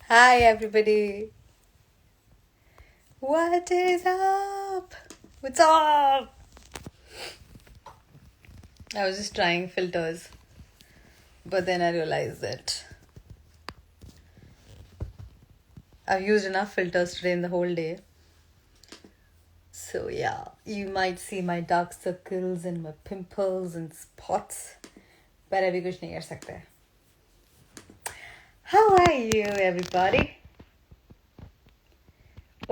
Hi, everybody. What is up? What's up? I was just trying filters, but then I realized that I've used enough filters today in the whole day. So, yeah, you might see my dark circles and my pimples and spots, but अभी कुछ नहीं कर सकते. How are you, everybody?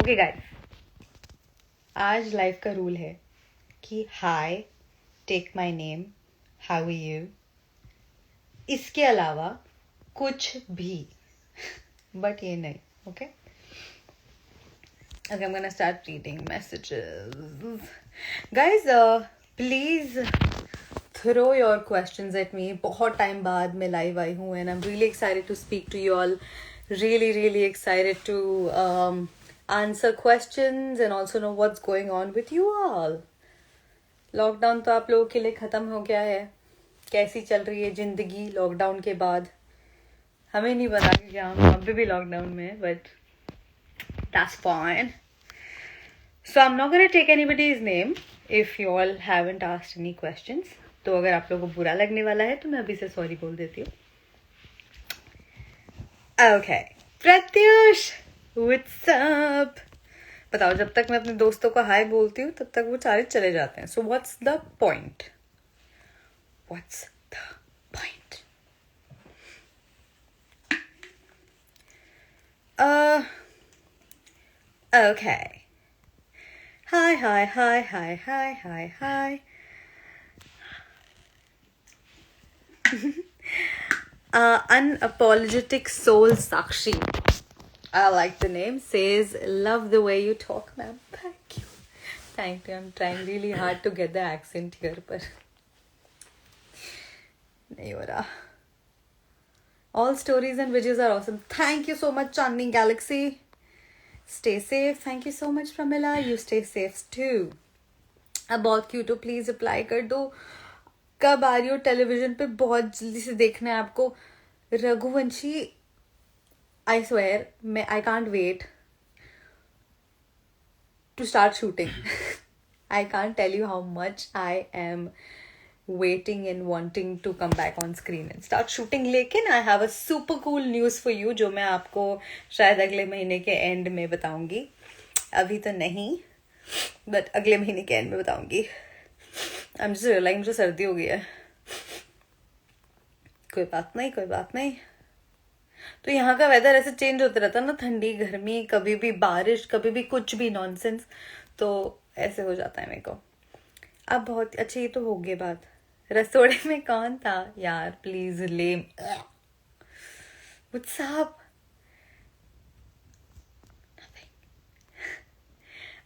Okay, guys. आज life का rule है कि hi, take my name, how are you. इसके अलावा कुछ भी बट ये नहीं. Okay, I'm gonna start reading messages. Guys, please throw your questions at me. बहुत time बाद मैं live आई हूँ and I'm really excited to speak to you all. Really excited to answer questions and also know what's going on with you all. Lockdown तो आप लोगों के लिए ख़त्म हो गया है. कैसी चल रही है ज़िंदगी लॉकडाउन के बाद? हमें नहीं पता कि हम अभी भी लॉकडाउन में है, but that's fine. So I'm not going to take anybody's name if you all haven't asked any questions. तो अगर आप लोगों को बुरा लगने वाला है तो मैं अभी से सॉरी बोल देती हूँ. Okay, Pratyush, what's up? बताओ, जब तक मैं अपने दोस्तों को हाय बोलती हूँ तब तक वो सारे चले जाते हैं. So what's the point? What's the point? Okay. Hi. Unapologetic Soul Sakshi, I like the name, says, love the way you talk, ma'am. Thank you. I'm trying really hard to get the accent here, but nahi ho raha. All stories and videos are awesome. Thank you so much, Chandni Galaxy. Stay safe. Thank you so much, Pramila. You stay safe too. अब बहुत cute हो, please apply कर दो. कब आ रही हो television पे? बहुत जल्दी से देखना है आपको. रघुवंशी, आई स्वेयर, मैं I can't wait to start shooting. I can't tell you how much I am waiting and wanting to come back on screen and start shooting. लेकिन I have a super cool news for you जो मैं आपको शायद अगले महीने के end में बताऊंगी. अभी तो नहीं, but अगले महीने के end में बताऊंगी. I'm just realizing मुझे सर्दी हो गई है. कोई बात नहीं. तो यहाँ का वेदर ऐसे चेंज होता रहता है ना, ठंडी गर्मी, कभी भी बारिश, कभी भी कुछ भी नॉनसेंस, तो ऐसे हो जाता है मेरे को. अब बहुत अच्छी, ये तो हो गई बात. रसोड़े में कौन था यार? Please lame. What's up?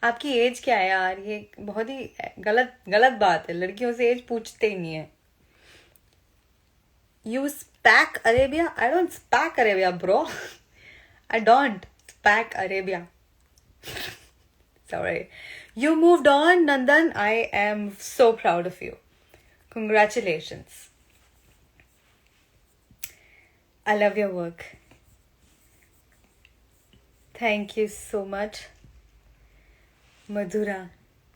आपकी एज क्या है यार? ये बहुत ही गलत बात है. लड़कियों से एज पूछते ही नहीं है. You spack Arabia? I don't spack Arabia, bro. I don't spack Arabia. Sorry. You moved on, Nandan. I am so proud of you. Congratulations. I love your work. Thank you so much. Madhura,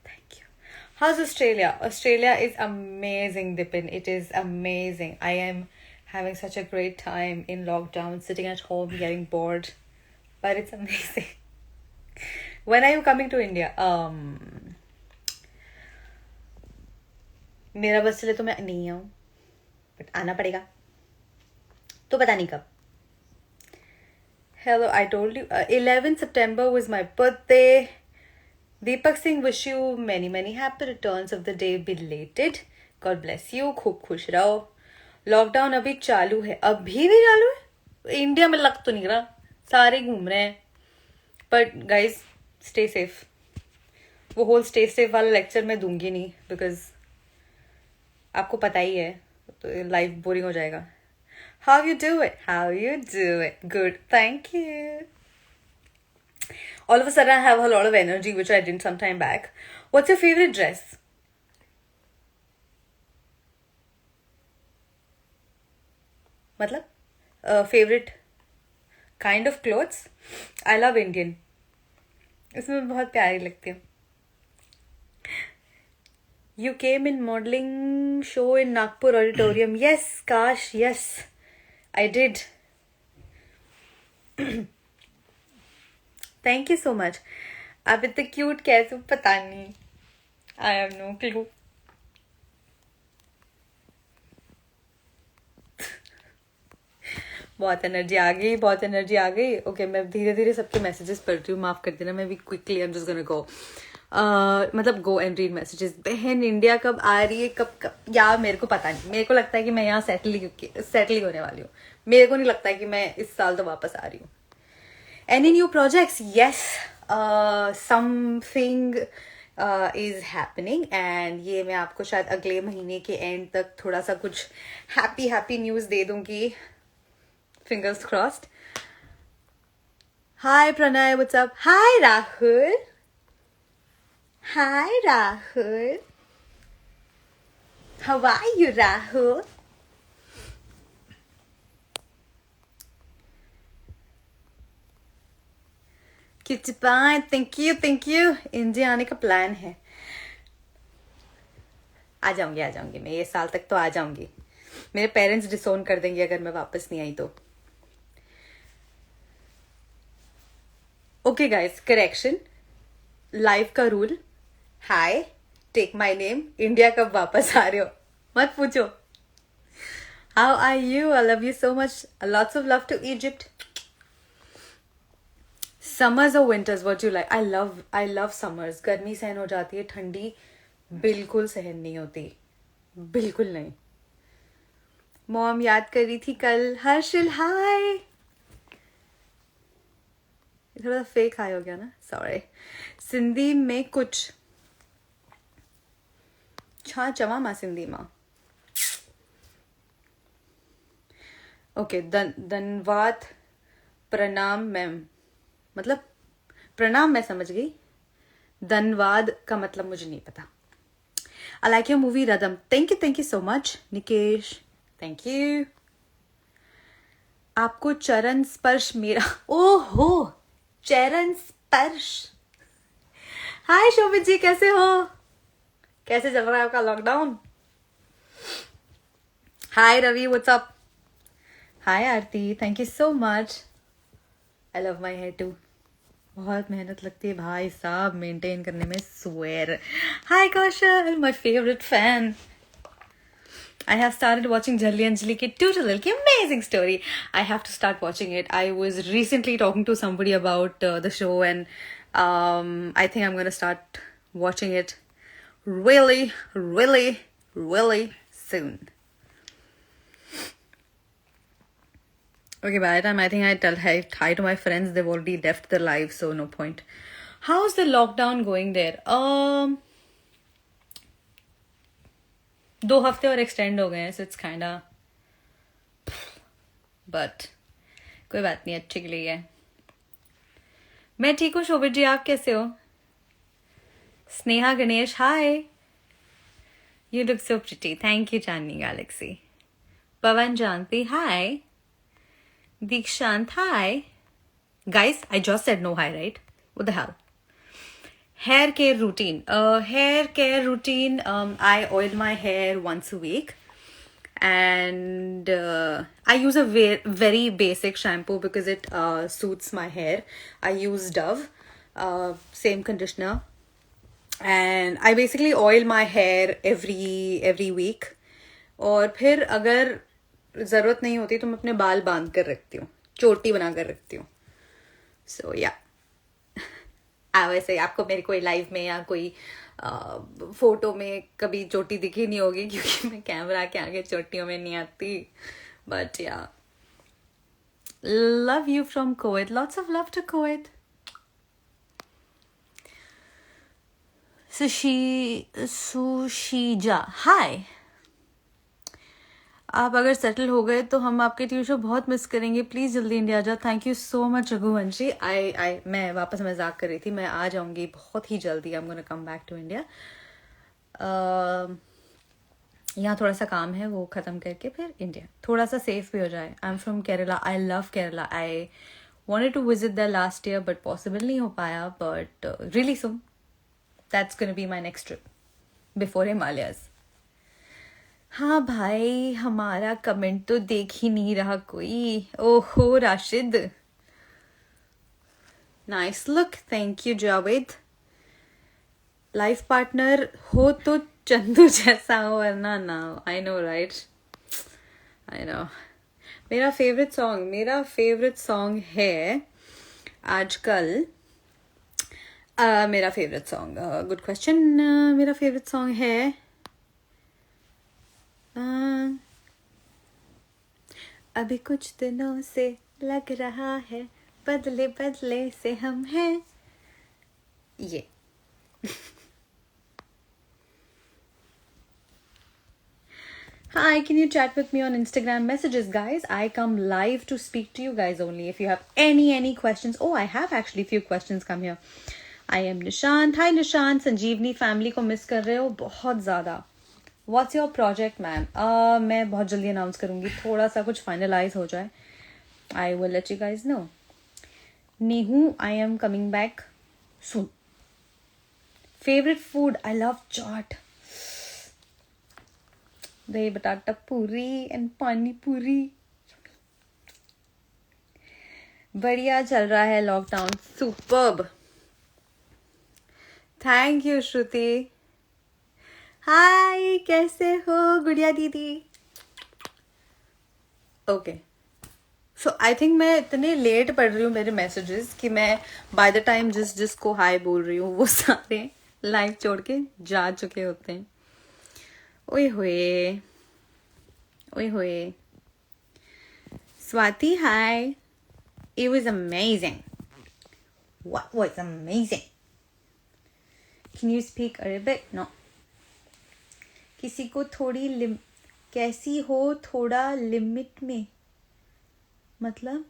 thank you. How's Australia? Australia is amazing, Dipin. It is amazing. I am having such a great time in lockdown, sitting at home, getting bored. But it's amazing. When are you coming to India? मेरा बस चले तो मैं नहीं आऊँ, but आना पड़ेगा, तो पता नहीं कब. Hello, I told you. 11 September was my birthday. Deepak Singh, wish you many happy returns of the day belated. God bless you. खूब खुश रहो. लॉकडाउन अभी चालू है. अभी भी चालू है? इंडिया में लग तो नहीं रहा, सारे घूम रहे हैं. But guys, stay safe. वो होल स्टे सेफ वाला लेक्चर मैं दूंगी नहीं, बिकॉज आपको पता ही है, तो लाइफ बोरिंग हो जाएगा. How you do it? Good, thank you. All of a sudden I have a lot of energy, which I didn't some time back. What's your favorite dress? मतलब favorite kind of clothes I love Indian, इसमें बहुत प्यारी लगती है. You came in modeling show in Nagpur auditorium. Yes, Kash, yes, I did. Thank you so much. आप इतने cute कैसे, पता नहीं. I have no clue. बहुत एनर्जी आ गई, बहुत एनर्जी आ गई. ओके, मैं धीरे धीरे सबके मैसेजेस पढ़ती हूँ, माफ कर देना. मैं भी quickly I am just gonna go, मतलब गो एंड रीड मैसेजेस. बहन इंडिया कब आ रही है, कब या मेरे को पता नहीं. मेरे को लगता है कि मैं यहाँ सेटल ही होने वाली हूँ. मेरे को नहीं लगता है कि मैं इस साल तो वापस आ रही हूँ. Any new projects? Yes, something is happening, and ये मैं आपको शायद अगले महीने के एंड तक थोड़ा सा कुछ हैप्पी न्यूज दे दूंगी. Fingers crossed. Hi Pranay, what's up? Hi Rahul. Hi Rahul. How are you, Rahul? Kitty pie, thank you. India आने का प्लान है. आ जाऊंगी मैं, ये साल तक तो आ जाऊंगी. मेरे पेरेंट्स डिसोन कर देंगे अगर मैं वापस नहीं आई तो. ओके गाइस, करेक्शन, लाइव का rule. Hi, take my name. India कब वापस आ रहे हो मत पूछो. How are you? I love you so much. Lots of love to Egypt. Summers और winters, what you like? I love summers. गर्मी सहन हो जाती है, ठंडी बिल्कुल सहन नहीं होती, बिल्कुल नहीं. मॉम याद कर रही थी कल. हर्षिल हाय. थोड़ा फेक हाई हो गया ना, सॉरी. सिंधी में कुछ छा चवा मां सिंधी मां. ओके, धन्यवाद, प्रणाम मैम. मतलब प्रणाम मैं समझ गई, धन्यवाद का मतलब मुझे नहीं पता. I like your movie rhythm. Thank you so much Nikesh. Thank you. आपको चरण स्पर्श मेरा. ओहो, चरण स्पर्श. हाय शोभित जी, कैसे हो? कैसे चल रहा है आपका lockdown? Hi Ravi, what's up? Hi Aarti, thank you so much. I love my hair too. बहुत मेहनत लगती है भाई साहब मेंटेन करने में, swear. Hi Kaushal, my favourite fan. I have started watching Jhalli Anjali Ki Tutorial Ki amazing story. I have to start watching it. I was recently talking to somebody about the show, and I think I'm gonna start watching it really soon. Okay, by the time I think I tell hi to my friends, they've already left the live, so no point. How's the lockdown going there? 2 हफ्ते और extend हो गए हैं, so it's kinda, but कोई बात नहीं, अच्छे के लिए है. मैं ठीक हूँ शोभित जी, आप कैसे हो? Sneha Ganesh hi. You look so pretty. Thank you Chandni galaxy. Pawan जानती hi. Dikshant hi. Guys, I just said no hi, right? What the hell? Hair care routine. I oil my hair once a week, and I use a very basic shampoo because it suits my hair. I use Dove, same conditioner, and I basically oil my hair every week. और फिर अगर ज़रूरत नहीं होती तो मैं अपने बाल बांध कर रखती हूँ, चोटी बना कर रखती हूँ. So yeah. वैसे आपको मेरी कोई लाइव में या कोई फोटो में कभी चोटी दिखी नहीं होगी, क्योंकि मैं कैमरा के आगे चोटियों में नहीं आती. But ya, love you from Kuwait. Lots of love to Kuwait. Sushija hi. आप अगर सेटल हो गए तो हम आपके टीवी शो बहुत मिस करेंगे. प्लीज़ जल्दी इंडिया आ जाओ. Thank you so much Raghuvanshi. मैं वापस मजाक कर रही थी. मैं आ जाऊंगी बहुत ही जल्दी. I am gonna come back to India. यहाँ थोड़ा सा काम है, वो ख़त्म करके फिर इंडिया, थोड़ा सा सेफ भी हो जाए. I am from Kerala. I love Kerala. I Wanted to visit there last year, but possible नहीं हो पाया. But really soon, that's gonna be my next trip before Himalayas. हाँ भाई, हमारा कमेंट तो देख ही नहीं रहा कोई. ओहो Rashid. Nice look. Thank you, Javed. Life partner हो तो चंदू जैसा हो, वरना ना. I know, right? I know. मेरा फेवरेट सॉन्ग है आजकल. मेरा फेवरेट सॉन्ग, गुड क्वेश्चन. मेरा फेवरेट सॉन्ग है अभी कुछ दिनों से लग रहा है बदले बदले से हम हैं, ये. Hi, can you chat with me on Instagram messages, guys? I come live to speak to you guys only. If you have any questions. Oh, I have actually few questions come here. I am Nishant. Hi, Nishant. Sanjeevni family को miss कर रहे हो बहुत ज़्यादा. What's your project, ma'am? मैं बहुत जल्दी announce करूँगी. थोड़ा सा कुछ finalize हो जाए. I will let you guys know. Nehu, I am coming back soon. Favorite food? I love chaat. दही बटाटा पूरी एंड पानी पूरी. बढ़िया चल रहा है लॉकडाउन. सुपर्ब. थैंक यू श्रुति. हाय, कैसे हो गुड़िया दीदी? ओके, सो आई थिंक मैं इतने लेट पढ़ रही हूँ मेरे मैसेजेस कि मैं बाय द टाइम जिसको हाय बोल रही हूँ वो सारे लाइव छोड़ के जा चुके होते हैं. ओए होए. Swati, hi. It was amazing. What was amazing? Can you speak Arabic? No. किसी को थोड़ी कैसी हो थोड़ा लिमिट में, मतलब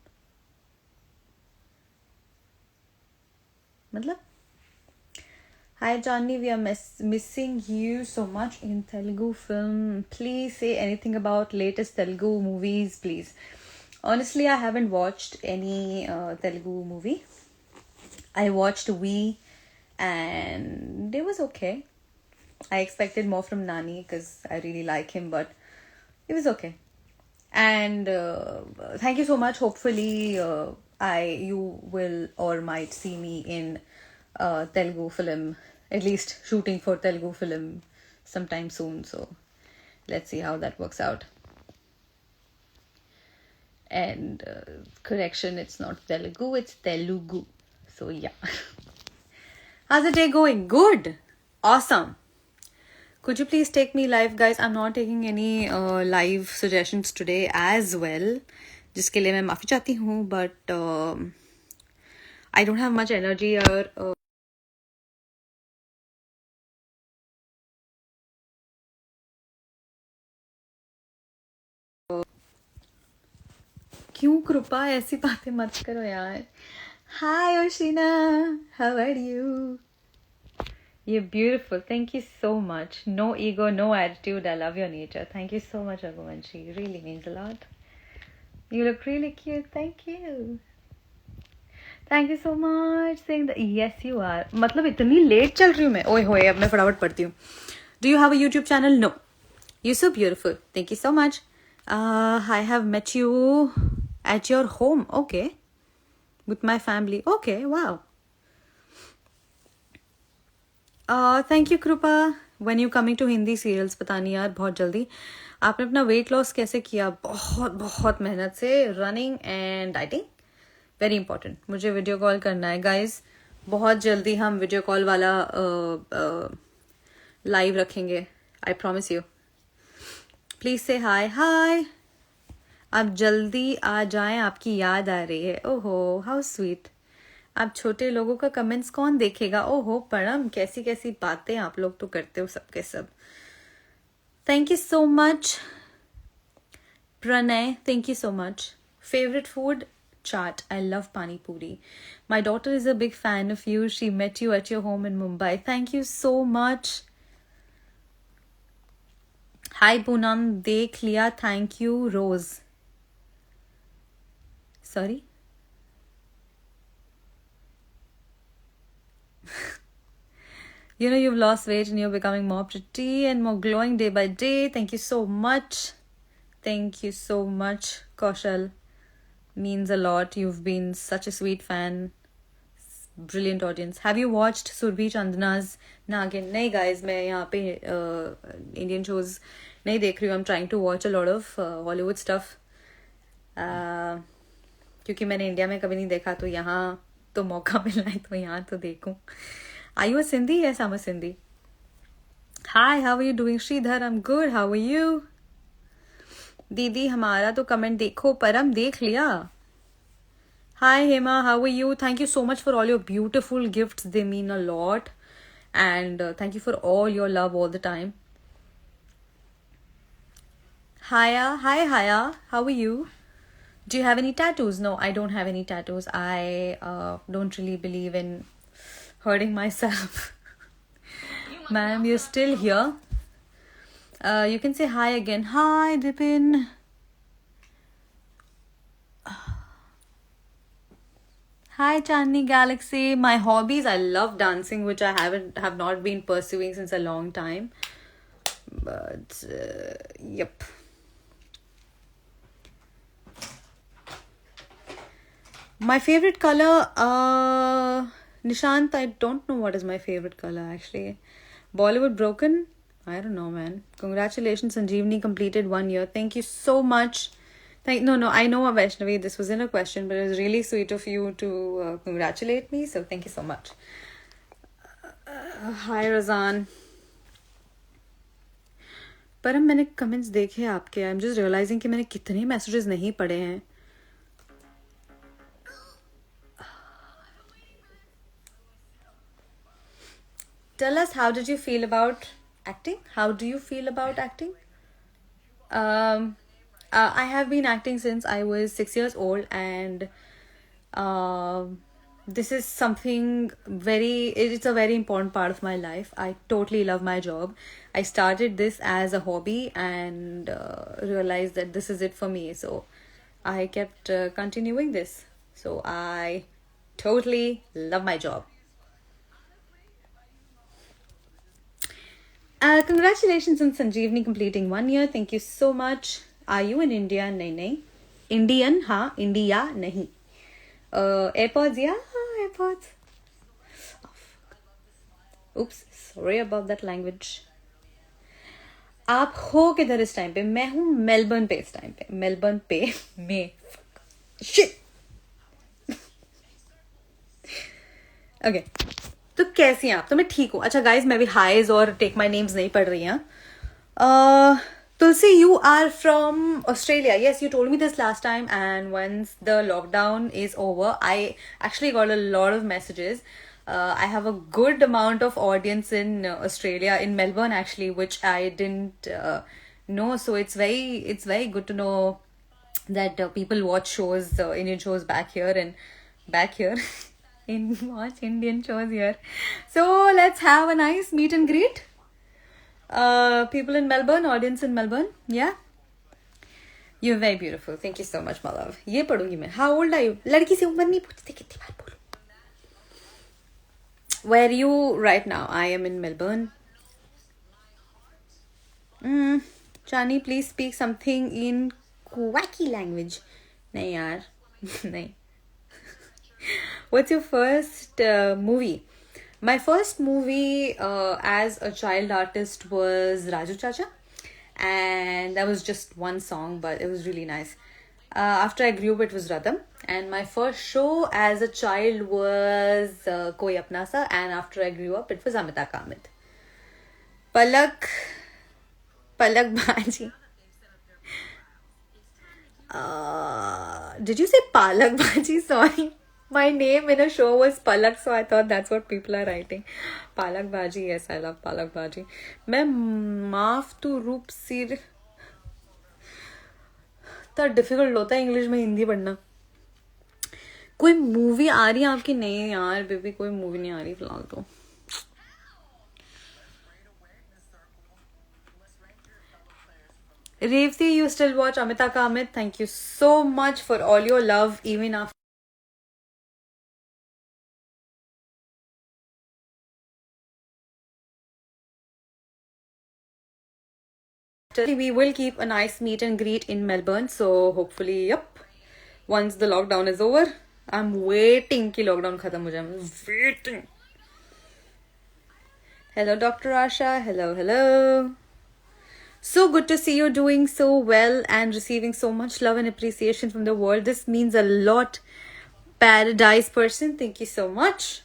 Hi Johnny, we are missing you so much in Telugu film. Please say anything about latest Telugu movies, please. Honestly, I haven't watched any Telugu movie. I watched We and it was okay. I expected more from Nani because I really like him, but it was okay. And thank you so much. Hopefully, you will or might see me in Telugu film, at least shooting for Telugu film sometime soon. So let's see how that works out. And correction, it's not Telugu, it's Telugu. So yeah. How's the day going? Good. Awesome. Could you please take me live, guys? I'm not taking any live suggestions today as well. जिसके लिए मैं माफ़ी चाहती हूँ, but I don't have much energy or क्यों कृपा ऐसी बातें मत करो यार. Hi Oshina, how are you? You're beautiful. Thank you so much. No ego, no attitude. I love your nature. Thank you so much, Raghuvanshi. It really means a lot. You look really cute. Thank you. Thank you so much. Saying that yes, you are. मतलब इतनी late चल रही हूँ मैं. ओए होए, अब मैं फटाफट पढ़ती हूँ. Do you have a YouTube channel? No. You're so beautiful. Thank you so much. I have met you at your home. Okay. With my family. Okay. Wow. Thank you Krupa. When you coming to Hindi serials? पता नहीं यार, बहुत जल्दी. आपने अपना weight loss कैसे किया? बहुत मेहनत से. Running and dieting. Very important. मुझे वीडियो कॉल करना है guys. बहुत जल्दी हम वीडियो कॉल वाला लाइव रखेंगे. I promise you. Please say hi. Hi. आप जल्दी आ जाएं, आपकी याद आ रही है. ओहो, हाउ स्वीट. आप छोटे लोगों का कमेंट्स कौन देखेगा? ओहो परम, कैसी कैसी बातें आप लोग तो करते हो सबके सब. Thank you so much Pranay. Thank you so much. Favourite food? Chaat. I love pani puri. My daughter is a big fan of you. She met you at your home in Mumbai. Thank you so much. Hi Poonam, देख लिया. Thank you Rose. Sorry. You know you've lost weight and you're becoming more pretty and more glowing day by day. Thank you so much. Thank you so much, Kaushal. Means a lot. You've been such a sweet fan. Brilliant audience. Have you watched Surbhi Chandana's Nagin? नहीं guys, मैं यहाँ पे Indian shows नहीं देख रही हूँ. I'm trying to watch a lot of Hollywood stuff. क्योंकि मैंने इंडिया में कभी नहीं देखा तो यहाँ तो मौका मिला है तो यहाँ तो देखूं. Are you a Sindhi? Yes, I'm a Sindhi. Hi, how are you doing, Sridhar? I'm good. How are you? दीदी हमारा तो कमेंट देखो. परम देख लिया. Hi Hema, how are you? Thank you so much for all your beautiful gifts. They mean a lot. And thank you for all your love all the time. Hiya, hi Hiya, how are you? Do you have any tattoos? No, I don't have any tattoos. I don't really believe in hurting myself. Ma'am, you're still here. You can say hi again. Hi, Dipin. Hi, Chandni Galaxy. My hobbies, I love dancing, which I have not been pursuing since a long time. But, yep. My favorite color, Nishant, I don't know what is my favorite color actually. Bollywood Broken? I don't know, man. Congratulations, Sanjeevni completed 1 year. Thank you so much. No, I know, Vaishnavi, this wasn't a question, but it was really sweet of you to congratulate me. So thank you so much. Hi, Razan. पर अब मैंने comments देखे आपके. I'm just realizing कि मैंने कितने messages नहीं पढ़े हैं. Tell us, how did you feel about acting? How do you feel about acting? I have been acting since I was 6 years old, and this is it's a very important part of my life. I totally love my job. I started this as a hobby and realized that this is it for me. So I kept continuing this. So I totally love my job. Congratulations on Sanjeevni completing 1 year. Thank you so much. Are you in India? Nahi. Indian? हाँ. India? नहीं. AirPods? Yeah, AirPods. Oops, sorry about that language. आप हो किधर इस time पे? मैं हूँ Melbourne पे इस टाइम पे. मेलबर्न पे में. Shit. Okay. तो कैसी हैं आप? तो मैं ठीक हूँ. अच्छा गाइज, मैं भी हाइज और टेक माई नेम्स नहीं पढ़ रही हैं. Tulsi, you are from Australia. Yes, you told me this last time, and once the lockdown is over, I actually got a lot of messages. I have a good amount of audience in Australia, in Melbourne actually, which I didn't know. So it's very good to know that people watch shows, Indian shows back here watch Indian shows here. So let's have a nice meet and greet. People in Melbourne, audience in Melbourne, yeah. You're very beautiful. Thank you so much, my love. ये पढ़ूंगी मैं. How old are you? लड़की से उम्र नहीं पूछते, कितनी बार बोलूं. Where are you right now? I am in Melbourne. Chani, please speak something in quacky language. नहीं यार, नहीं. What's your first movie? My first movie as a child artist was Raju Chacha, and that was just one song, but it was really nice. After I grew up, it was Radham, and my first show as a child was Koi Apna Sa, and after I grew up, it was Amita Kamit. Palak Bhaji. Did you say Palak Bhaji? Sorry. My name in a show was Palak, so I thought that's what people are writing. Palak Bhaji, yes, I love Palak Bhaji. मैं माफ तो रूप सिर तो difficult होता है English में हिंदी पढ़ना. कोई मूवी आ रही है आपकी? नहीं यार बेबी, कोई मूवी नहीं आ रही फिलहाल तो. Revati, you still watch Amita Kamit. Thank you so much for all your love, even after We will keep a nice meet and greet in Melbourne. So hopefully, yep. Once the lockdown is over, I'm waiting कि lockdown खत्म हो जाए. I'm waiting. Hello, Dr. Asha. Hello, hello. So good to see you doing so well and receiving so much love and appreciation from the world. This means a lot. Paradise person, thank you so much.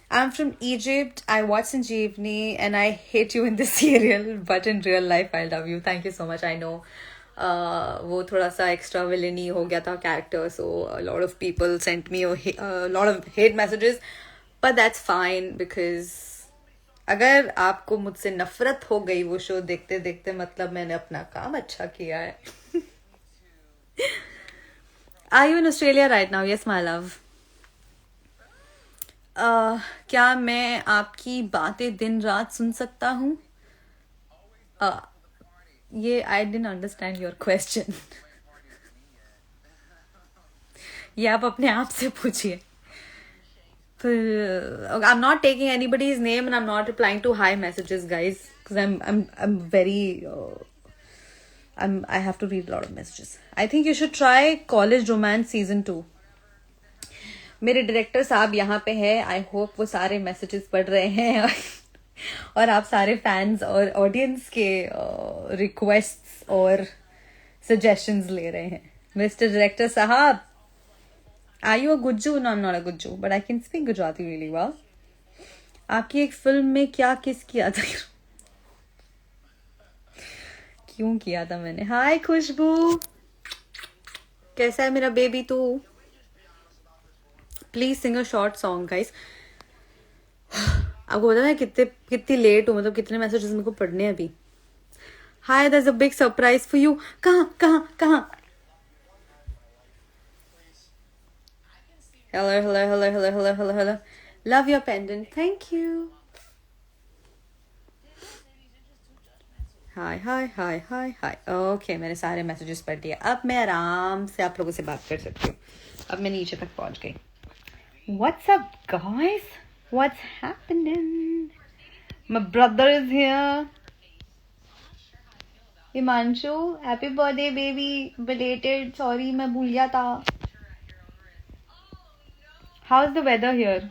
I'm from Egypt. I watch Sanjeevni and I hate you in the serial, but in real life I love you. Thank you so much. I know वो थोड़ा सा extra villainy हो गया था character, so a lot of people sent me a lot of hate messages, but that's fine because अगर आपको मुझसे नफरत हो गई वो शो देखते देखते मतलब मैंने अपना काम अच्छा किया है. Are you in Australia right now? Yes, my love. क्या मैं आपकी बातें दिन रात सुन सकता हूँ? ये I didn't understand your question. ये आप अपने आप से पूछिए. I'm not taking anybody's name and I'm not replying to hi messages, guys, because I'm very I have to read a lot of messages. I think you should try College Romance Season 2. मेरे director साहब यहाँ पे है. I hope वो सारे messages पढ़ रहे हैं और आप सारे फैंस और ऑडियंस के रिक्वेस्ट्स और सजेशंस ले रहे हैं. Mister director sahab, are you a Gujju? No, I am not a Gujju, but I can speak Gujarati really well. आपकी एक फिल्म में क्या किस किया था? क्यों किया था मैंने? हाय खुशबू, कैसा है मेरा बेबी तू? Please sing a short song guys. आपको पता है कितनी लेट हूँ, मतलब कितने मैसेजेस मेरे को पढ़ने हैं अभी. Hi, that's a big surprise for you. कहाँ? Hello. Love your pendant. Thank you. Hi. Okay, मैंने सारे मैसेजेस पढ़ दिए. अब मैं आराम से आप लोगों से बात कर सकती हूँ. अब मैं नीचे तक पहुँच गई. What's up, guys? What's happening? My brother is here. Himanshu, happy birthday, baby. Belated. Sorry, मैं भूल गया था. How's the weather here?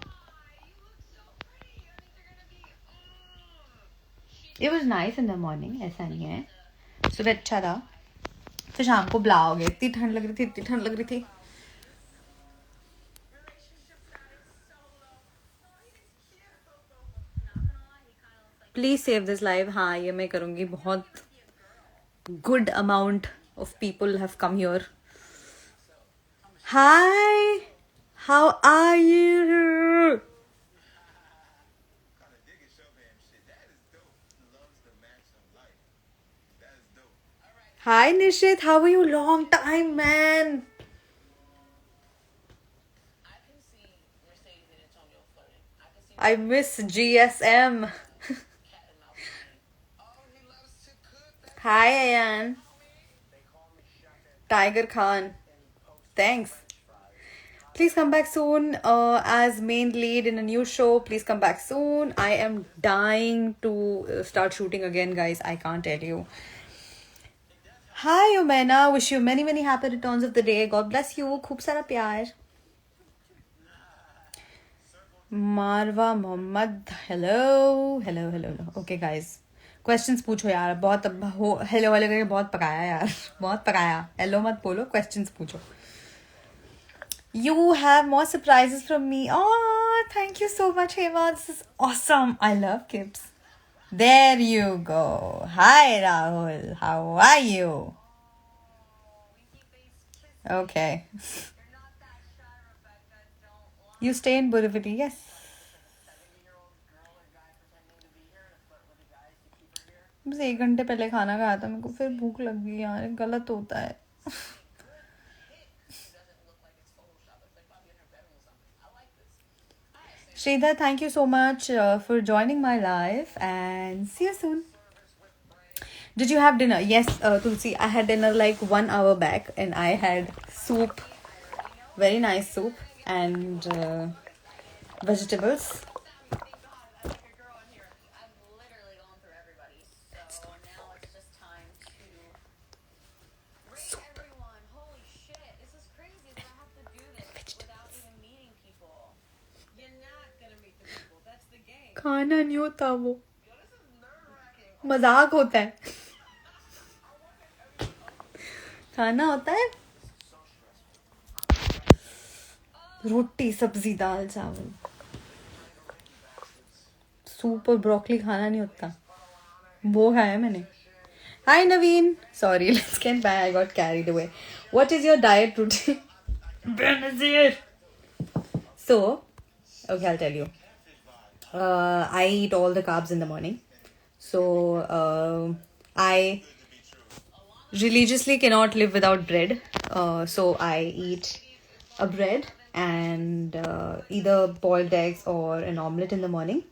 It was nice in the morning. ऐसा नहीं है. सुबह अच्छा था. फिर शाम को ब्ला हो गया. इतनी ठंड लग रही थी. Please save this live. हाँ, ये मैं करूँगी. बहुत good amount of people have come here. Hi, how are you? Hi Nishit, how are you? Long time, man. I miss GSM. Hi Ayan. Tiger Khan. Thanks. Please come back soon as main lead in a new show. Please come back soon. I am dying to start shooting again, guys. I can't tell you. Hi Omena. Wish you many happy returns of the day. God bless you. खूब सारा प्यार. Marwa Mohammed. Hello. Okay, guys. Questions पूछो यार. बहुत hello करके बहुत पकाया यार. बहुत पकाया. Hello मत बोलो. Questions पूछो. You have more surprises from me. Oh, thank you so much, Hema. This is awesome. I love Kips. There you go. Hi, Rahul. How are you? Okay. You stay in Borivali? Yes. बस 1 घंटे पहले खाना खाया था. मेरे को फिर भूख लग गई यार. गलत होता है. Sridhar, thank you so much for joining my live and see you soon. Did you have dinner? Yes, Tulsi, I had dinner like 1 hour back and I had soup, very nice soup and vegetables. That's not food. खाना नहीं होता, वो मजाक होता है. खाना होता है रोटी सब्जी दाल चावल. सूप और ब्रोकली खाना नहीं होता, वो खाया मैंने. Hi Naveen. Sorry, let's get back. I got carried away. What is your diet routine? Benazir. So, okay, I'll tell you. I eat all the carbs in the morning. So, I religiously cannot live without bread. So, I eat a bread and either boiled eggs or an omelette in the morning.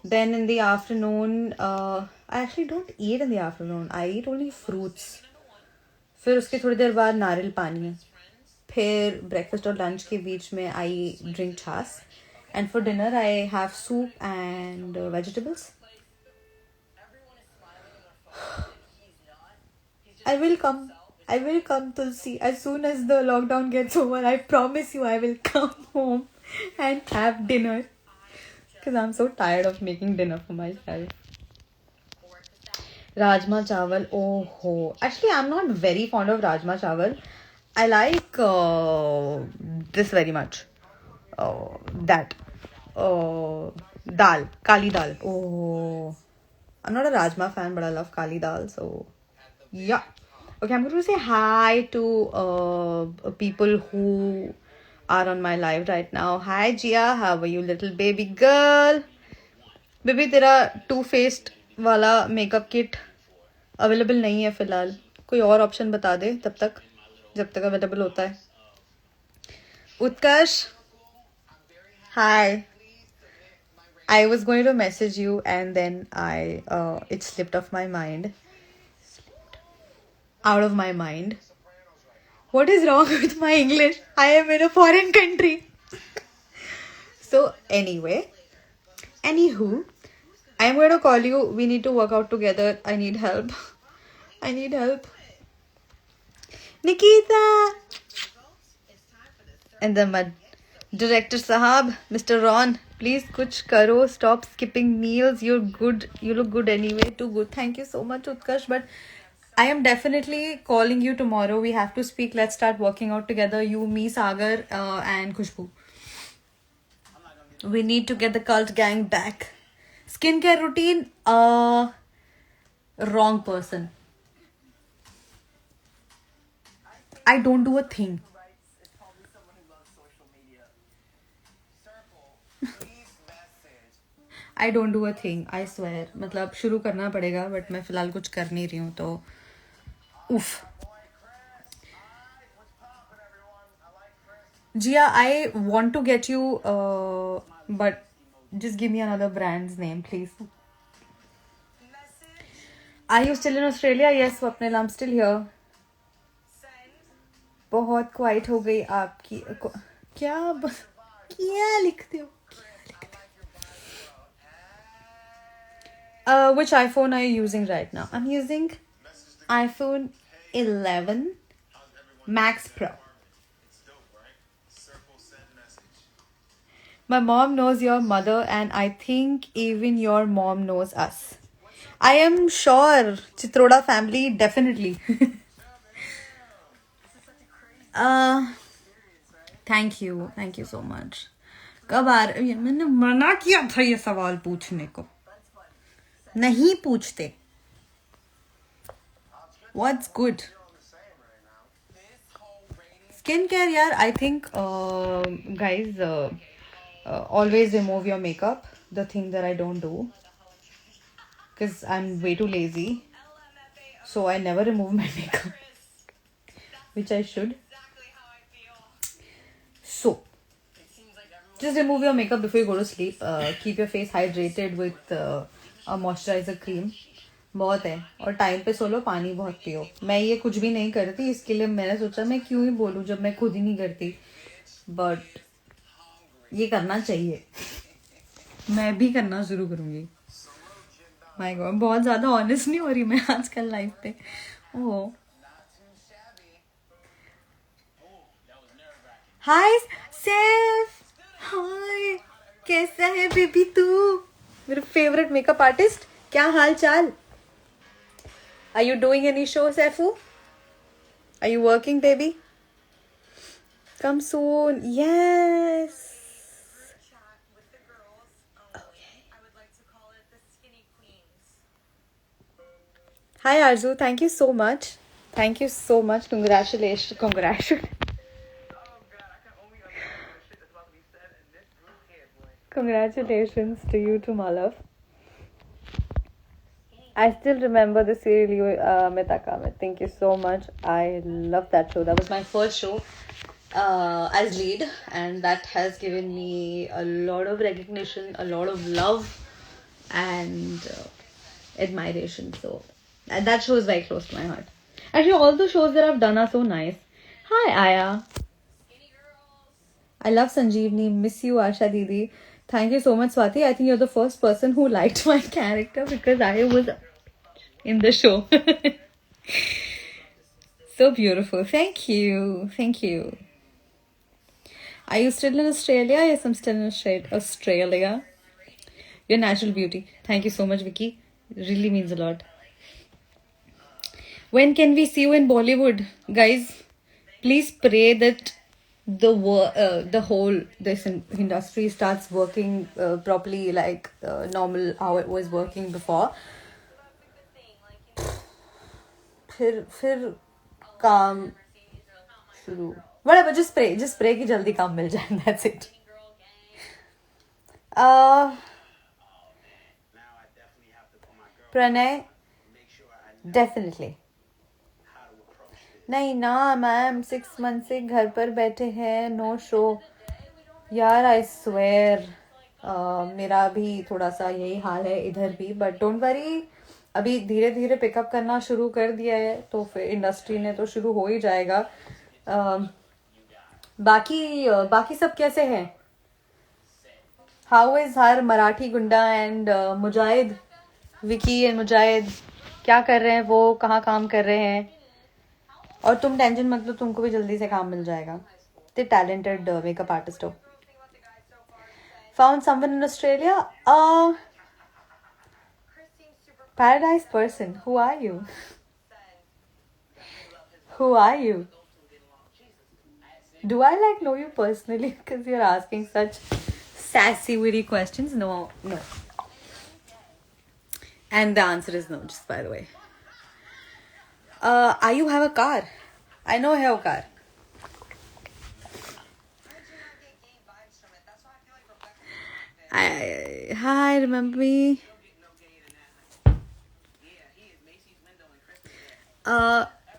Then in the afternoon, I actually don't eat in the afternoon. I eat only fruits. फिर उसके थोड़ी देर बाद नारियल पानी. फिर breakfast और lunch के बीच में आई ड्रिंक छाछ. And for dinner, I have soup and vegetables. I will come, Tulsi. As soon as the lockdown gets over, I promise you I will come home and have dinner. Because I'm so tired of making dinner for myself. Rajma chawal, oh ho. Actually, I'm not very fond of Rajma chawal. I like this very much. That. Dal. Kali dal. Oh. I'm not a Rajma fan, but I love Kali dal. So, yeah. Okay, I'm going to say hi to people who are on my live right now. Hi, Jia. How are you, little baby girl? Baby तेरा to faced वाला makeup kit available नहीं है फिलहाल. कोई और option बता दे तब तक, जब तक अवेलेबल होता है. उत्कर्ष, हाय. I was going to message you and then it slipped off my mind. Out of my mind. What is wrong with my English? I am in a foreign country. So anyway, anywho, I'm going to call you. We need to work out together. I need help. I need help. Nikita! And then my director Sahab, Mr. Ron, please kuch karo. Stop skipping meals. You're good. You look good anyway. Too good. Thank you so much, Utkarsh. But I am definitely calling you tomorrow. We have to speak. Let's start working out together. You, me, Sagar, and Khushbu. We need to get the cult gang back. Skincare routine, wrong person. I don't do a thing. I don't do a thing. I swear. मतलब शुरू करना पड़ेगा, but मैं फिलहाल कुछ कर नहीं रही हूँ तो उफ. Jia, I want to get you, but just give me another brand's name, please. Are you still in Australia? Yes, Swapnil, I'm still here. बहुत क्वाइट हो गई आपकी. क्या लिखते हो? Which iPhone are you using right now? I'm using iPhone 11 Max Pro. My mom knows your mother and I think even your mom knows us. I am sure. Chitroda family, definitely. Thank you so much. कब आ रहे? मैंने मना किया था ये सवाल पूछने को. नहीं पूछते. What's good? Skincare, yaar. I think, guys, always remove your makeup. The thing that I don't do, because I'm way too lazy, so I never remove my makeup, which I should. So, just remove your makeup before you go to sleep. Keep your face hydrated with a moisturizer cream. बहुत है. और time पे सो लो, पानी बहुत पियो. मैं ये कुछ भी नहीं करती, इसके लिए मैंने सोचा मैं क्यों ही बोलूं जब मैं खुद ही नहीं करती. बट ये करना चाहिए. मैं भी करना शुरू करूंगी. माय गॉड, बहुत ज्यादा ऑनेस्ट नहीं हो रही मैं आजकल लाइफ पे. ओह, हाय सैफ. हाय, कैसा है बेबी तू? मेरे फेवरेट मेकअप आर्टिस्ट. क्या हाल चाल? Are you doing any shows, Saifu? Are you working, baby? Come soon. Yes. Hi Arzu, thank you so much. Thank you so much. Congratulations. Congratulations to you too, my love. I still remember the serial you Meta Kamet. Thank you so much. I love that show. That was my first show as lead, and that has given me a lot of recognition, a lot of love, and admiration. So and that show is very close to my heart. Actually, all the shows that I've done are so nice. Hi, Aya. I love Sanjeevni. Miss you, Asha Didi. Thank you so much, Swati. I think you're the first person who liked my character because I was in the show. So beautiful. Thank you. Thank you. Are you still in Australia? Yes, I'm still in Australia. Your natural beauty. Thank you so much, Vicky. It really means a lot. When can we see you in Bollywood? Guys, please pray that the whole this industry starts working properly like normal how it was working before. फिर काम शुरू. Whatever, just pray कि जल्दी काम मिल जाए. That's it. Pranay, definitely. नहीं ना ma'am, 6 months से घर पर बैठे हैं, नो शो. यार आई स्वेयर मेरा भी थोड़ा सा यही हाल है इधर भी, बट डोंट वरी, अभी धीरे धीरे पिकअप करना शुरू कर दिया है, तो फिर इंडस्ट्री ने तो शुरू हो ही जाएगा. बाकी सब कैसे हैं? हाउ इज हर मराठी गुंडा एंड मुजाहिद, विकी एंड मुजाहिद क्या कर रहे हैं? वो कहाँ काम कर रहे हैं? और तुम टेंशन मत लो, तुमको भी जल्दी से काम मिल जाएगा. ते टैलेंटेड मेकअप आर्टिस्ट हो. Found someone in Australia? Paradise person. Who are you? Who are you? Do I know you personally? Because you're asking such sassy, witty questions. No. And the answer is no, just by the way. Are you have a car? I know I have a car. Hi, remember me?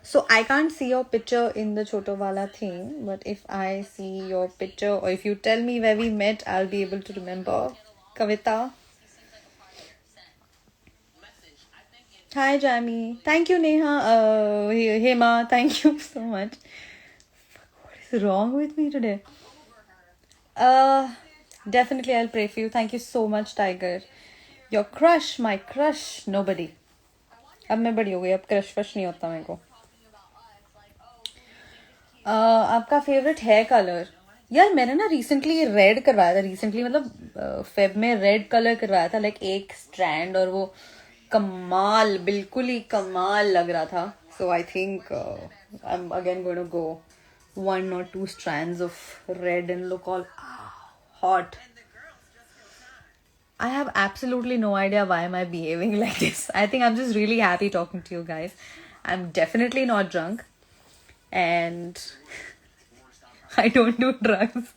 So I can't see your picture in the Choto Wala thing, but if I see your picture or if you tell me where we met, I'll be able to remember. Kavita. Hi, Jamie. Thank you, Neha. Hema, thank you so much. What is wrong with me today? Definitely, I'll pray for you. Thank you so much, Tiger. Your crush, my crush, nobody. अब मैं बड़ी हो गई, अब crush वश नहीं होता मेरे को. आपका फेवरेट हेयर कलर? यार मैंने ना रिसेंटली रेड करवाया था. रिसेंटली मतलब फेब में रेड कलर करवाया था, लाइक एक स्ट्रैंड, और वो कमाल, बिल्कुल ही कमाल लग रहा था. So I think I am again going to go 1 or 2 strands of red and look all hot. I have absolutely no idea why am I behaving like this. I think I'm just really happy talking to you guys. I'm definitely not drunk. And I don't do drugs.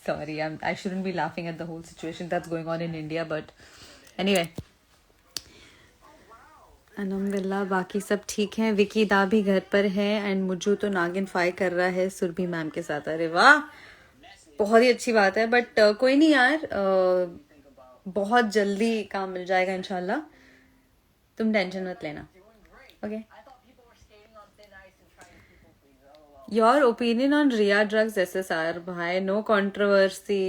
Sorry, I shouldn't be laughing at the whole situation that's going on in India. But anyway. अलहम्दुलिल्लाह बाकी सब ठीक है. विकी दा भी घर पर है and मुझू तो नागिन फाई कर रहा है सुरभि मैम के साथ. अरे वाह, बहुत ही अच्छी बात है. बट कोई नहीं यार, बहुत जल्दी काम मिल जाएगा इंशाल्लाह, तुम टेंशन मत लेना. Okay. Your opinion on Rhea drugs SSR? भाई no controversy,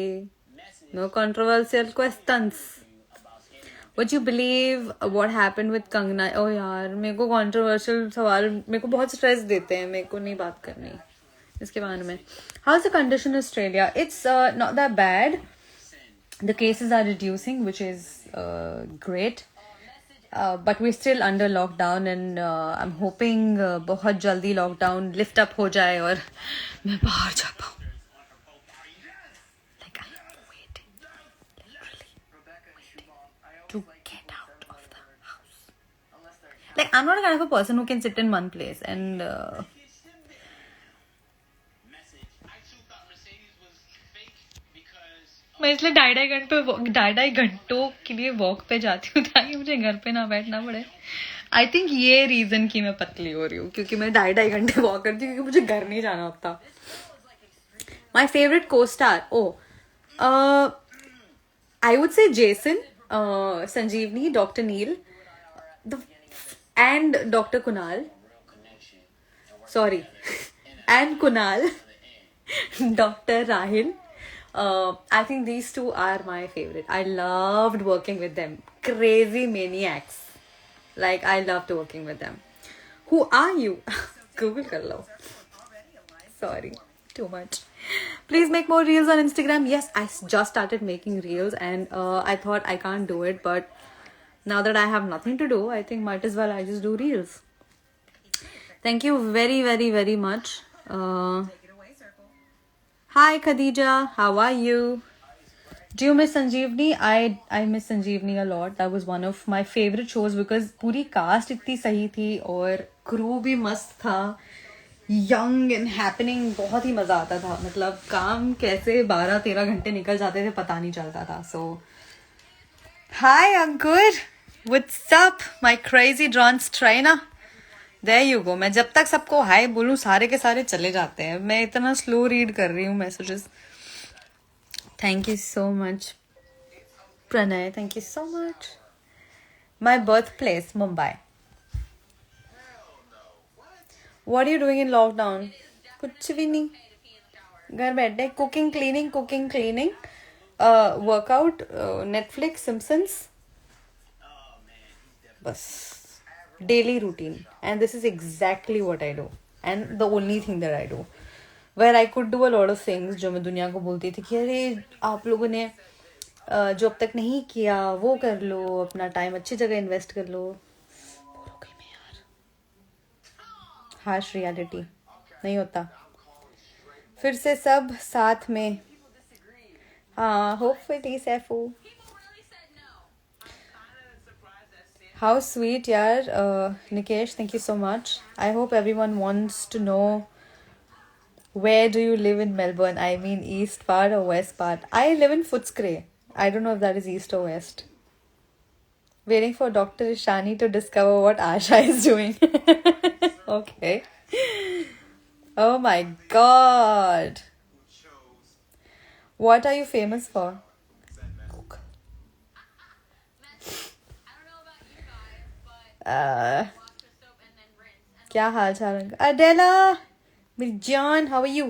no controversial questions. What you believe what happened with Kangana? Oh यार, मेरे को controversial सवाल मेरे को बहुत स्ट्रेस देते हैं. मेरे को नहीं बात करनी इसके बारे में. How's the condition in Australia? It's not that bad. The cases are reducing, which is great. But we're still under lockdown, and I'm hoping बहुत जल्दी lockdown lift up हो जाए और मैं बाहर जा पाऊँ. Like, I am waiting, literally waiting to get out of the house. Like, I'm not the kind of a person who can sit in one place and मैं इसलिए ढाई घंटों के लिए वॉक पे जाती हूँ ताकि मुझे घर पे ना बैठना पड़े. आई थिंक ये रीजन की मैं पतली हो रही हूँ, क्योंकि मैं ढाई घंटे वॉक करती हूँ, क्योंकि मुझे घर नहीं जाना होता. माई फेवरेट को star, I would say Jason, Sanjeevni, Dr. Neil, and Dr. Kunal. Sorry. And Kunal, Dr. Rahil. I think these two are my favorite. I loved working with them. Crazy maniacs. Like, I loved working with them. Who are you? Google kar lo. Sorry. Too much. Please make more reels on Instagram. Yes, I just started making reels, and I thought I can't do it, but now that I have nothing to do, I think might as well I just do reels. Thank you very, very, very much. Hi Khadija, how are you? Do you miss Sanjeevni? I miss Sanjeevni a lot. That was one of my favorite shows because पूरी cast इतनी सही थी और crew भी मस्त था. Young and happening, बहुत ही मजा आता था. मतलब काम कैसे 12-13 घंटे निकल जाते थे पता नहीं चलता था. So, hi Ankur, what's up, my crazy Drance trainer? There you go. मैं जब तक सबको हाय बोलूं सारे के सारे चले जाते हैं. मैं इतना स्लो रीड कर रही हूँ messages. Thank you so much, Pranay. Thank you so much. My birthplace, Mumbai. What are you doing in lockdown? कुछ भी नहीं. घर बैठे. Cooking, cleaning. Workout, Netflix, Simpsons. बस. Daily routine. And this is exactly what I do. And the only thing that I do. Where I could do a lot of things जो मैं दुनिया को बोलती थी कि अरे आप लोगों ने जो अब तक नहीं किया वो कर लो, अपना टाइम अच्छी जगह इन्वेस्ट कर लो. बोर हो गई मैं यार. हार्श रियलिटी नहीं होता. फिर से सब साथ में. हाँ, hopefully Saifu. How sweet, yaar. Nikesh, thank you so much. I hope everyone wants to know, where do you live in Melbourne? I mean, east part or west part? I live in Footscray. I don't know if that is east or west. Waiting for Dr. Ishani to discover what Asha is doing. Okay. Oh my god. What are you famous for? Google. क्या हाल चाल? Adela, मेरी जान, how are you?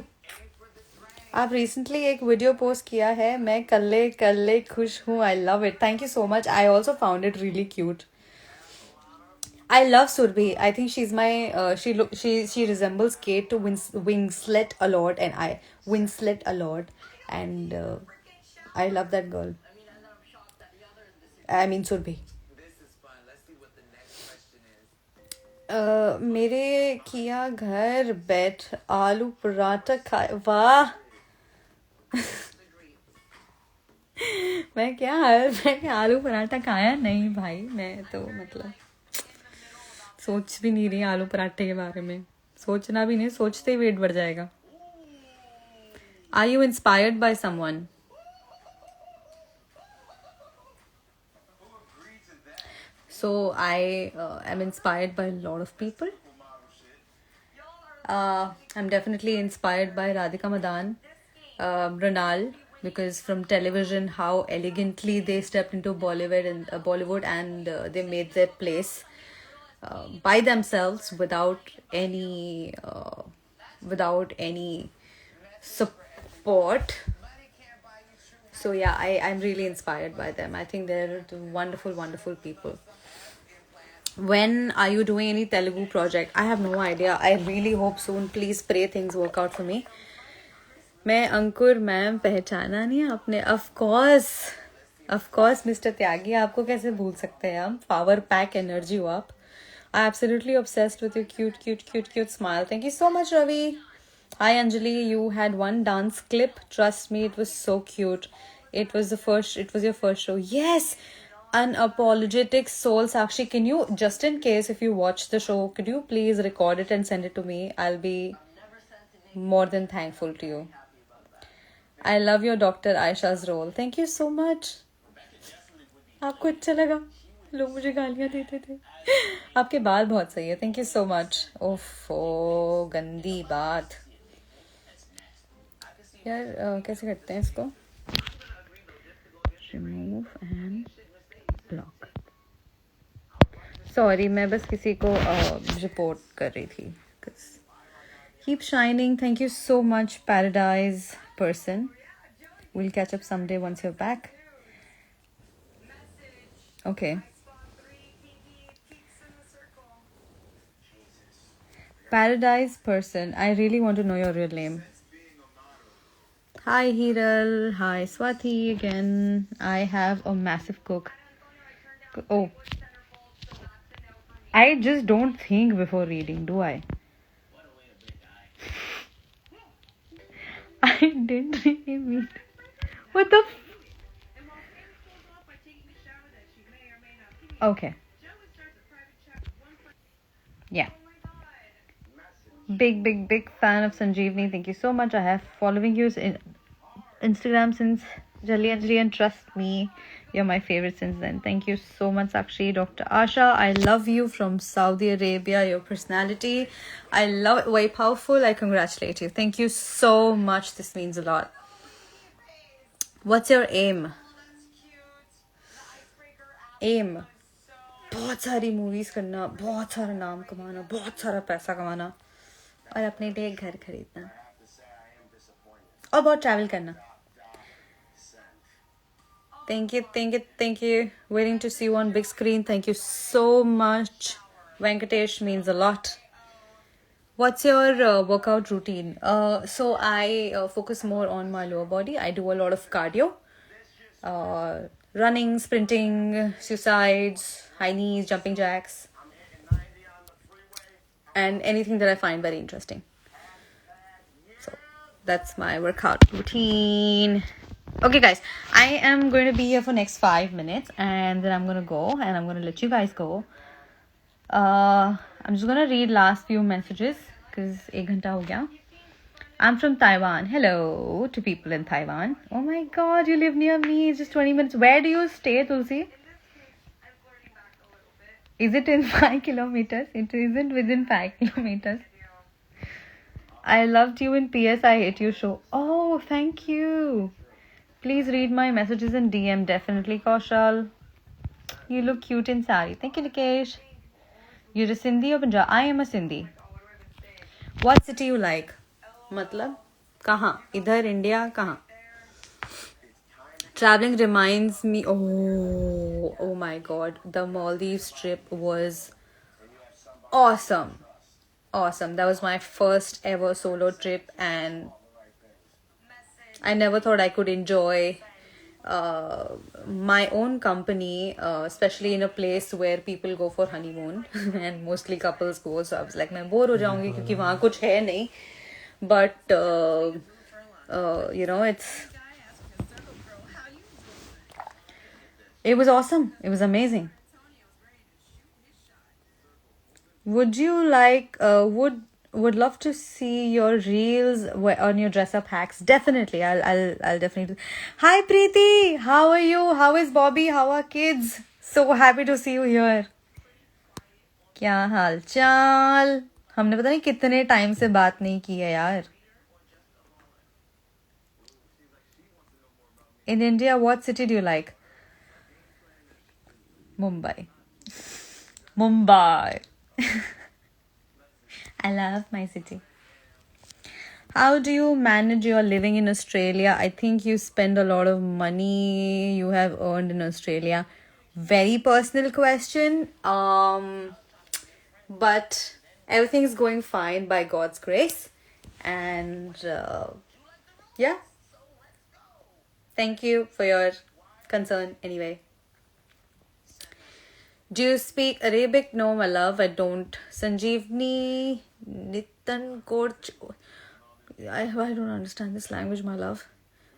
आप recently एक video post किया है. मैं कल्ले खुश हूँ. I love it. Thank you so much. I also found it really cute. I love Surbhi. I think she's my she resembles Kate Winslet a lot, and Winslet a lot, and I love that girl. I mean Surbhi. मेरे किया घर बैठ आलू पराठा खाए. वाह. मैं आलू पराठा खाया नहीं भाई. मैं तो मतलब सोच भी नहीं रही आलू पराठे के बारे में. सोचना भी नहीं, सोचते ही वेट बढ़ जाएगा. Are you inspired by someone? So I am inspired by a lot of people. I'm definitely inspired by Radhika Madan, Ranal, because from television, how elegantly they stepped into Bollywood and they made their place by themselves without any support. So yeah, I'm really inspired by them. I think they're wonderful, wonderful people. When are you doing any Telugu project? I have no idea. I really hope soon. Please pray things work out for me. मैं अंकुर ma'am पहचाना नहीं आपने? Of course mister त्यागी, आपको कैसे भूल सकते हैं हम? पावर पैक एनर्जी हो आप. I absolutely obsessed with your cute smile. Thank you so much, Ravi. Hi, Anjali. You had one dance clip. Trust me, it was so cute. It was your first show. Yes. Unapologetic Soul Sakshi. Can you, just in case if you watch the show, could you please record it and send it to me? I'll be more than thankful to you. I love your Dr. Aisha's role. Thank you so much. आपको अच्छा लगा? लोग मुझे गालियाँ देते थे. आपके बाल बहुत सही है. Thank you so much. ओफो, गंदी बात यार. कैसे करते हैं इसको? Remove and block. सॉरी, मैं बस किसी को रिपोर्ट कर रही थी. Keep shining. Thank you so much paradise person. We'll catch up someday once you're back. Okay. Paradise person. I really want to know your real name. Hi Hiral. Hi Swati again. I have a massive cook. Oh. I just don't think before reading, do I? I didn't really mean. What the Okay. Yeah. Big fan of Sanjeevni. Thank you so much. I have following you in Instagram since Jalli, and trust me, you're my favorite since then. Thank you so much, Sakshi. Dr. Asha, I love you from Saudi Arabia. Your personality, I love it. Very powerful. I congratulate you. Thank you so much. This means a lot. What's your aim? Aim. बहुत सारी movies करना, बहुत सारा नाम कमाना, बहुत सारा पैसा कमाना और अपने लिए घर खरीदना और बहुत ट्रैवल करना. Thank you. Waiting to see you on big screen. Thank you so much. Venkatesh means a lot. What's your workout routine? So I focus more on my lower body. I do a lot of cardio. Running, sprinting, suicides, high knees, jumping jacks, and anything that I find very interesting. So that's my workout routine. Okay, guys, I am going to be here for next 5 minutes, and then I'm going to go, and I'm going to let you guys go. I'm just going to read last few messages, because 1 ghanta ho gaya. I'm from Taiwan. Hello to people in Taiwan. Oh my god, you live near me. It's just 20 minutes. Where do you stay, Tulsi? Is it in 5 kilometers? It isn't within 5 kilometers. I loved you in PS I Hate You show. Oh, thank you. Please read my messages in DM. Definitely, Kaushal. You look cute in sari. Thank you, Nikesh. You're a Sindhi or Punjab? I am a Sindhi. What city you like? मतलब कहाँ? इधर India कहाँ? Traveling reminds me. Oh my god, the Maldives trip was awesome. That was my first ever solo trip, and I never thought I could enjoy my own company, especially in a place where people go for honeymoon and mostly couples go. So I was like, मैं bore हो जाऊंगी क्योंकि वहाँ कुछ है नहीं. But you know, it was awesome. It was amazing. Would you like would love to see your reels on your dress up hacks? Definitely. I'll definitely. Hi Preeti, how are you? How is Bobby? How are kids? So happy to see you here. क्या हाल चाल? हमने पता नहीं कितने time से बात नहीं की है यार. In India, what city do you like? Mumbai. I love my city. How do you manage your living in Australia? I think you spend a lot of money you have earned in Australia. Very personal question. But everything is going fine by God's grace. And Yeah. Thank you for your concern anyway. Do you speak Arabic? No, my love, I don't. Sanjeevni Nitan Korch. I don't understand this language, my love.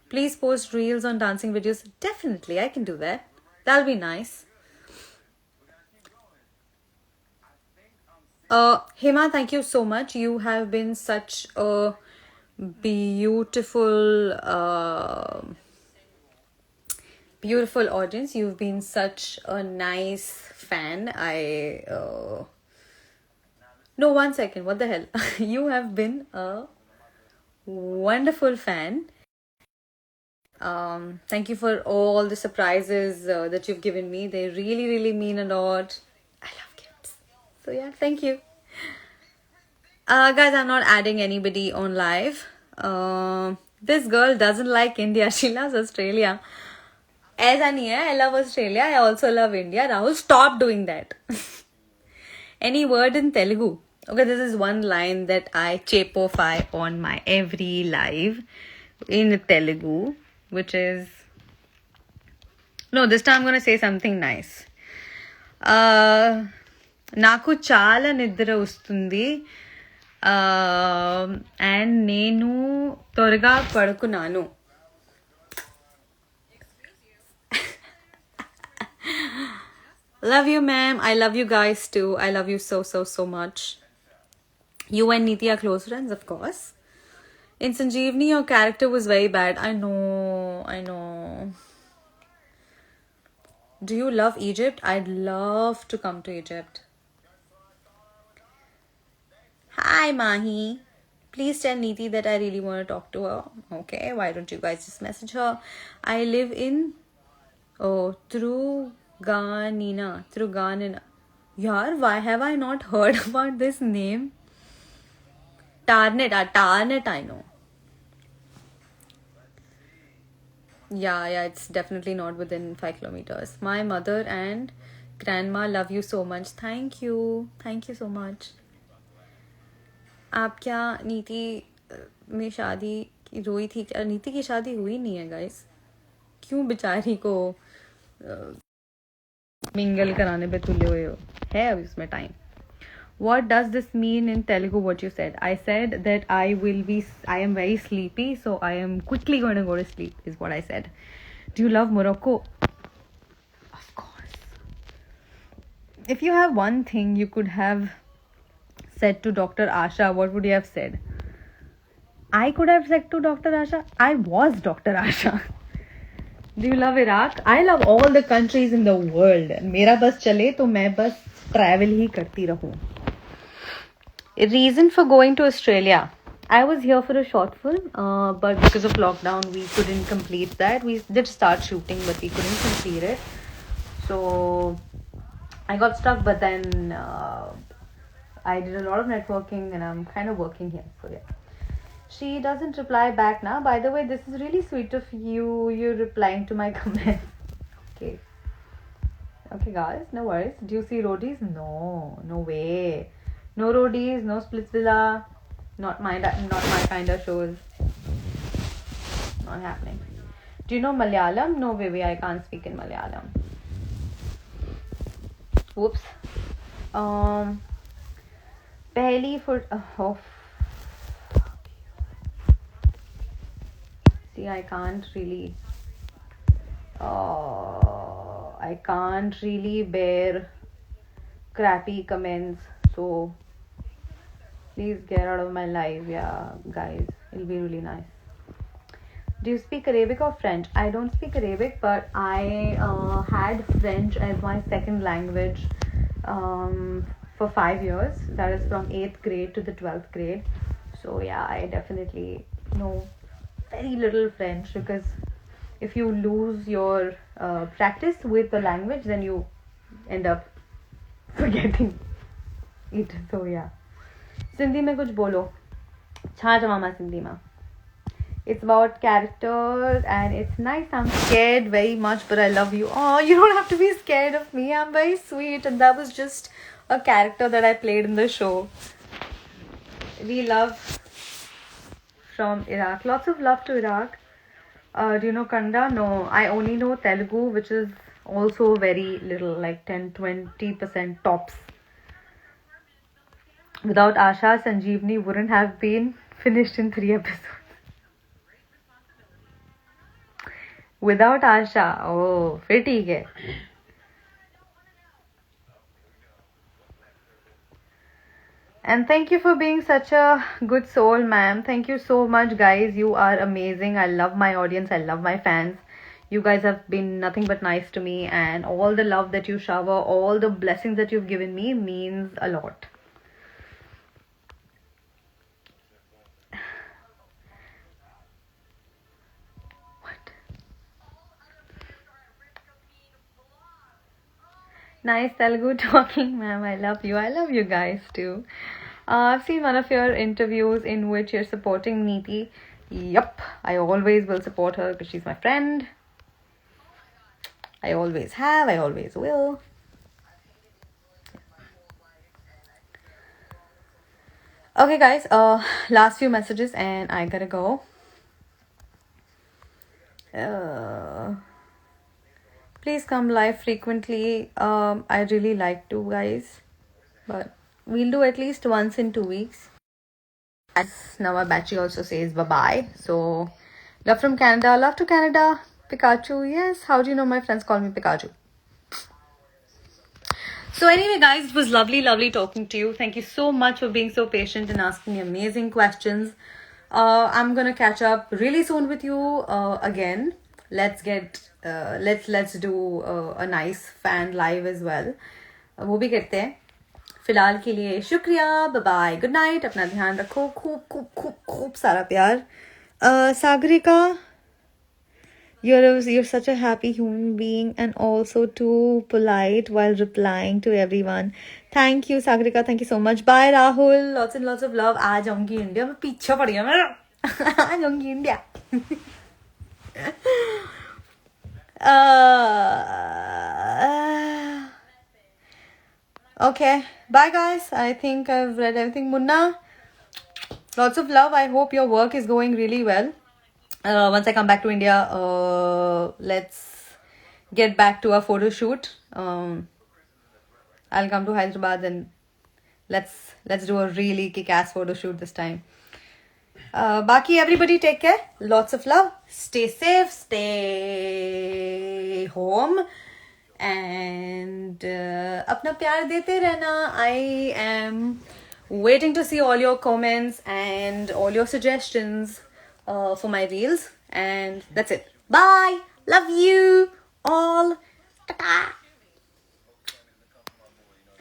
Please post reels on dancing videos. Definitely, I can do that. That'll be nice. Hema, thank you so much. You have been such a beautiful, beautiful audience. You've been such a nice fan. No, 1 second. What the hell? You have been a wonderful fan. Thank you for all the surprises that you've given me. They really, really mean a lot. I love gifts. So yeah, thank you. Guys, I'm not adding anybody on live. This girl doesn't like India. She loves Australia. ऐसा नहीं है. I love Australia. I also love India. Rahul, stop doing that. Any word in Telugu? Okay, this is one line that I chapofy on my every live in Telugu, which is... No, this time I'm going to say something nice. నాకు చాలా నిద్ర వస్తుంది and నేను త్వరగా పడుకున్నాను. Love you, ma'am. I love you guys too. I love you so, so, so much. You and Neeti are close friends, of course. In Sanjeevni, your character was very bad. I know. Do you love Egypt? I'd love to come to Egypt. Hi, Mahi. Please tell Neeti that I really want to talk to her. Okay, why don't you guys just message her? I live in... Truganina. Yaar, why have I not heard about this name? Tarnet, I know. Yeah, it's definitely not within 5 kilometers. My mother and grandma love you so much. Thank you so much. आप क्या नीति में शादी की रोई थी? नीति की शादी हुई नहीं है गाइस. क्यों बेचारी को मिंगल कराने पे तुले हुए हो? है अभी उसमें time. What does this mean in Telugu, what you said? I said that I am very sleepy, so I am quickly going to go to sleep, is what I said. Do you love Morocco? Of course. If you have one thing you could have said to Dr. Asha, what would you have said? I could have said to Dr. Asha, I was Dr. Asha. Do you love Iraq? I love all the countries in the world. मेरा बस चले तो मैं बस travel ही करती रहूं. Reason for going to Australia. I was here for a short film, but because of lockdown, we couldn't complete that. We did start shooting, but we couldn't complete it. So I got stuck, but then I did a lot of networking and I'm kind of working here. So yeah. She doesn't reply back now. By the way, this is really sweet of you. You're replying to my comments. Okay guys, no worries. Do you see roadies? No way. No roadies, no Splitsvilla. Not my kind of shows. Not happening. Do you know Malayalam? No way, I can't speak in Malayalam. Whoops. Pehli for... See, I can't really bear crappy comments, so please get out of my life. Yeah, guys, it'll be really nice. Do you speak Arabic or French? I don't speak Arabic, but I had French as my second language for 5 years. That is from 8th grade to the 12th grade. So yeah, I definitely know very little French, because if you lose your practice with the language, then you end up forgetting it. So yeah. Sindhi mein kuch bolo. Chha mama Sindhi mein. It's about characters and it's nice. I'm scared very much, but I love you. Oh, you don't have to be scared of me. I'm very sweet, and that was just a character that I played in the show. We love from Iraq. Lots of love to Iraq. Do you know Kannada? No, I only know Telugu, which is also very little, like 10-20% tops. Without Asha, Sanjeevni wouldn't have been finished in 3 episodes. Without Asha, oh, फिर ठीक है. And thank you for being such a good soul, ma'am. Thank you so much, guys. You are amazing. I love my audience. I love my fans. You guys have been nothing but nice to me, and all the love that you shower, all the blessings that you've given me means a lot. What? Nice Telugu talking, ma'am. I love you. I love you guys too. I've seen one of your interviews in which you're supporting Neeti. Yup, I always will support her because she's my friend. I always have, I always will. Okay, guys, last few messages and I gotta go. Please come live frequently. I really like to, guys, but we'll do at least once in 2 weeks. As now my battery also says bye-bye. So, love from Canada. Love to Canada. Pikachu. Yes, how do you know my friends call me Pikachu? So anyway, guys, it was lovely talking to you. Thank you so much for being so patient and asking me amazing questions. I'm gonna catch up really soon with you again. Let's do a nice fan live as well. वो भी करते हैं. फिलहाल के लिए शुक्रिया. Bye bye. Good night. अपना ध्यान रखो. खूब सारा प्यार. Sagarika, you're such a happy human being and also too polite while replying to everyone. Thank you, Sagrika. Thank you so much. Bye, Rahul. Lots and lots of love. आ जाऊंगी India. मैं पीछे पड़ गया मैं. आ जाऊंगी India. Okay. Bye, guys. I think I've read everything. Munna, lots of love. I hope your work is going really well. Once I come back to India, let's get back to a photo shoot. I'll come to Hyderabad and let's do a really kick-ass photo shoot this time. Baki, everybody take care. Lots of love. Stay safe. Stay home. And अपना प्यार देते रहना. I am waiting to see all your comments and all your suggestions for my reels. And that's it. Bye. Love you all. Ta-ta.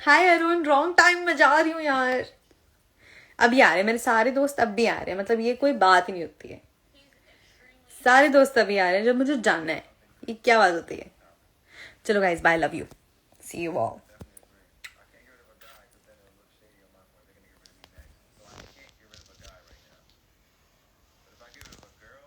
Hi Arun. Wrong time में जा रही हूँ यार. अभी आ रहे मेरे सारे दोस्त. अब भी आ रहे हैं. मतलब ये कोई बात ही नहीं होती है. सारे दोस्त अभी आ रहे हैं जब मुझे जानना है. ये क्या बात होती है. चलो guys, bye. Love you. See you all.